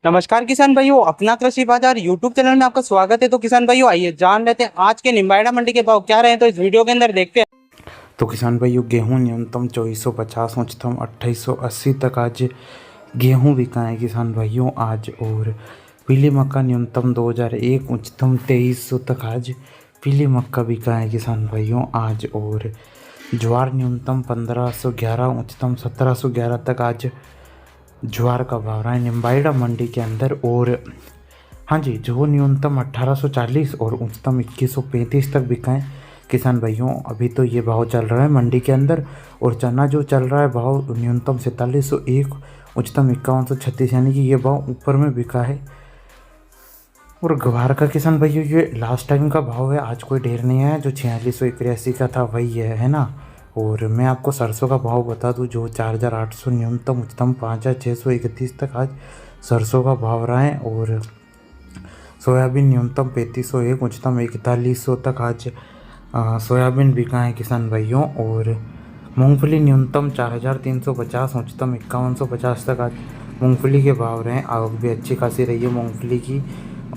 नमस्कार किसान भाइयों, अपना कृषि बाजार यूट्यूब चैनल में आपका स्वागत है। तो किसान भाइयों आइए जान लेते हैं आज के निम्बाड़ा मंडी के भाव क्या रहे, तो इस वीडियो के अंदर देखते हैं। तो किसान भाइयों, गेहूं न्यूनतम 2450, उच्चतम 2880 तक आज गेहूं बिका है किसान भाइयों आज। और पीली मक्का न्यूनतम 2001, उच्चतम 2300 तक आज पीली मक्का बिका है किसान भाइयों आज। और ज्वार न्यूनतम 1511, उच्चतम 1711 तक आज ज्वार का भाव रहा है निम्बाड़ा मंडी के अंदर। और हाँ जी, जो न्यूनतम 1840 और उच्चतम 2135 तक बिका है किसान भाइयों। अभी तो ये भाव चल रहा है मंडी के अंदर। और चना जो चल रहा है भाव न्यूनतम 4701, उच्चतम 5136, यानी कि ये भाव ऊपर में बिका है। और ग्वार का किसान भाइयों ये लास्ट टाइम का भाव है, आज कोई ढेर नहीं है। जो 4681 का था वही है ना। और मैं आपको सरसों का भाव बता दूं, जो 4800 न्यूनतम, उच्चतम 5631 तक आज सरसों का भाव रहा है। और सोयाबीन न्यूनतम 3501, उच्चतम 4100 तक आज सोयाबीन बिका है किसान भाइयों। और मूंगफली न्यूनतम 4350, उच्चतम 5150 तक आज मूंगफली के भाव रहे हैं। आवक भी अच्छी खासी रही है मूंगफली की।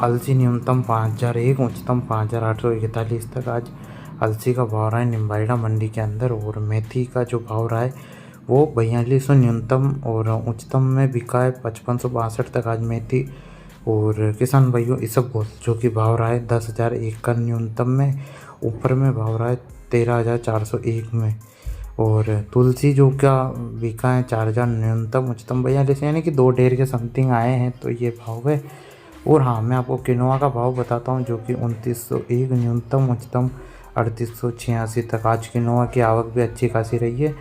अलसी न्यूनतम 5001, उच्चतम 5841 तक आज अलसी का भाव रहा है निम्बाड़ा मंडी के अंदर। और मेथी का जो भाव रहा है वो 4200 न्यूनतम और उच्चतम में बिका है 5562 तक आज मेथी। और किसान भाइयों इसबगोल जो कि भाव रहा है 10,001 का न्यूनतम में, ऊपर में भाव रहा है 13,401 में। और तुलसी जो क्या बिका है 4,000 न्यूनतम, उच्चतम 42, यानी कि 2 ढेर के समथिंग आए हैं, तो ये भाव है। और हाँ, मैं आपको किनोआ का भाव बताता हूँ, जो कि 2901 न्यूनतम, उच्चतम 3886 तक आज किनोआ की आवक भी अच्छी खासी रही है।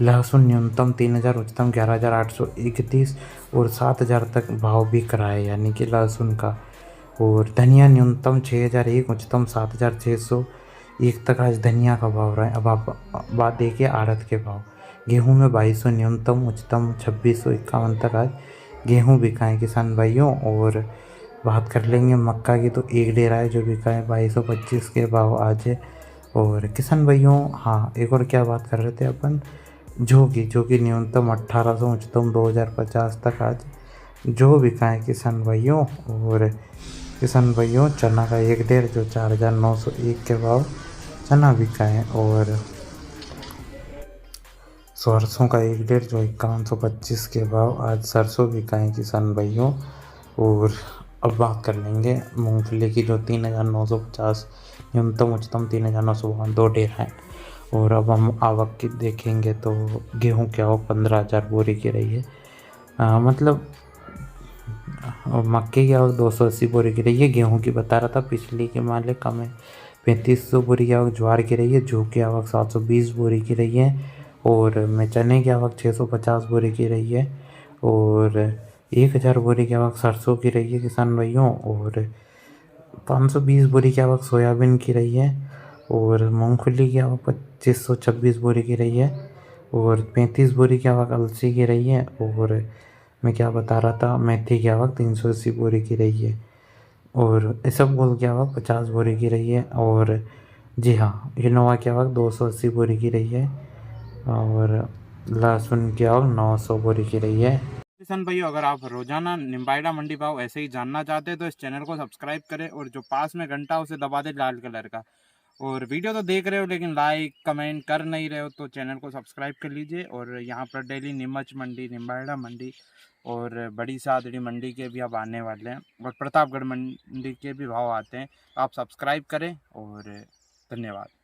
लहसुन न्यूनतम 3000, उच्चतम 11,831 और 7000 तक भाव बिक रहा है, यानी कि लहसुन का। और धनिया न्यूनतम 6001, उच्चतम 7601 तक आज धनिया का भाव रहा है। अब आप बात देखिए आड़त के भाव। गेहूं में 2200 न्यूनतम, उच्चतम 2651 तक आज गेहूं बिका है किसान भाइयों। और बात कर लेंगे मक्का की, तो एक डेरा है जो बिका है 2225 के भाव आज है। और किसान भाइयों हाँ, एक और क्या बात कर रहे थे अपन, जो कि न्यूनतम 1800, उच्चतम 2050 तक आज जो बिका है किसान भाइयों। और किसान भाइयों चना का एक ढेर जो 4901 के भाव चना बिका है। और सरसों का एक ढेर जो 5125 के भाव आज सरसों बिका है किसान भाइयों। और अब बात कर लेंगे मूंगफली की, जो 3950 न्यूनतम, उच्चतम 3952, 2 ढेर हैं। और अब हम आवक की देखेंगे तो गेहूं की आवक 15,000 बोरी की रही है। मतलब और मक्के की आवक 280 बोरी की रही है। गेहूं की बता रहा था, पिछली के माले कम है। 3500 बोरी की आवक ज्वार की रही है, जौ की आवक 720 बोरी की रही है। और में चने की आवक 650 बोरी की रही है। और 1000 बोरी की आवक सरसों की रही है किसान भाइयों। और 520 बोरी की आवक सोयाबीन की रही है। और मूंगफली की आवक 2526 बोरी की रही है। और 35 बोरी की आवक अलसी की रही है। और मैं क्या बता रहा था, मेथी की आवक 380 बोरी की रही है। और इसबगोल की आवक 50 बोरी की रही है। और जी हाँ, इनोवा की आवक 280 बोरी की रही है। और लहसुन की आवक 900 बोरी की रही है। किसान भाइयों, अगर आप रोजाना निम्बाड़ा मंडी भाव ऐसे ही जानना चाहते हैं तो इस चैनल को सब्सक्राइब करें और जो पास में घंटा उसे दबा दे लाल कलर का। और वीडियो तो देख रहे हो लेकिन लाइक कमेंट कर नहीं रहे हो, तो चैनल को सब्सक्राइब कर लीजिए। और यहाँ पर डेली नीमच मंडी, निम्बाड़ा मंडी और बड़ी सादड़ी मंडी के भी अब आने वाले हैं, और प्रतापगढ़ मंडी के भी भाव आते हैं, तो आप सब्सक्राइब करें। और धन्यवाद।